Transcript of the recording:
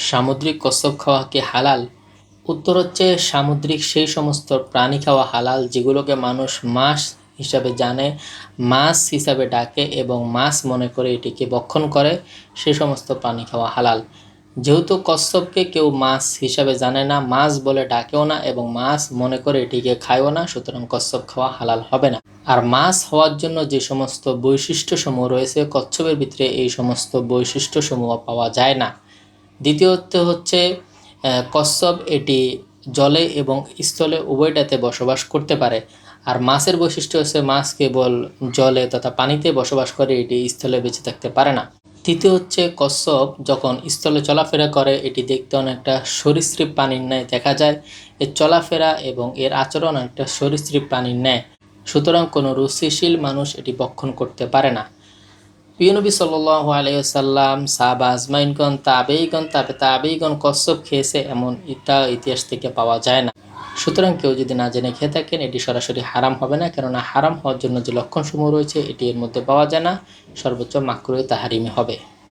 সামুদ্রিক কচ্ছপ খাওয়া কি হালাল? উত্তর হচ্ছে সামুদ্রিক সেই সমস্ত প্রাণী খাওয়া হালাল যেগুলোকে মানুষ মাছ হিসাবে জানে, মাছ হিসাবে ডাকে এবং মাছ মনে করে এটিকে ভক্ষণ করে, সেই সমস্ত প্রাণী খাওয়া হালাল। যেহেতু কচ্ছপকে কেউ মাছ হিসাবে জানে না, মাছ বলে ডাকেও না এবং মাছ মনে করে এটিকে খায়ও না, সুতরাং কচ্ছপ খাওয়া হালাল হবে না। আর মাছ হওয়ার জন্য যে সমস্ত বৈশিষ্ট্যসমূহ রয়েছে, কচ্ছপের ভিতরে এই সমস্ত বৈশিষ্ট্যসমূহ পাওয়া যায় না। দ্বিতীয়ত হচ্ছে কচ্ছপ এটি জলে এবং স্থলে উভয়টাতে বসবাস করতে পারে। আর মাছের বৈশিষ্ট্য হচ্ছে মাছ কেবল জলে তথা পানিতে বসবাস করে, এটি স্থলে বেঁচে থাকতে পারে না। তৃতীয় হচ্ছে কচ্ছপ যখন স্থলে চলাফেরা করে এটি দেখতে অনেকটা সরীসৃপ প্রাণীর ন্যায় দেখা যায়। এর চলাফেরা এবং এর আচরণ অনেকটা সরীসৃপ প্রাণীর ন্যায়, সুতরাং কোনো রুচিশীল মানুষ এটি ভক্ষণ করতে পারে না। প্রিয় নবী সাল্লাল্লাহু আলাইহি ওয়াসাল্লাম, সাহাবা আজমাইনগণ, তাবেঈগণ, তাবেঈগণ কচ্ছপ খেয়েছে এমন ইতিহাস থেকে পাওয়া যায় না। সুতরাং কেউ যদি না জেনে খেয়ে থাকেন এটি সরাসরি হারাম হবে না, কেননা হারাম হওয়ার জন্য যে লক্ষণসমূহ রয়েছে এটি এর মধ্যে পাওয়া যায় না, সর্বোচ্চ মাকরুহে তাহরিমে হবে।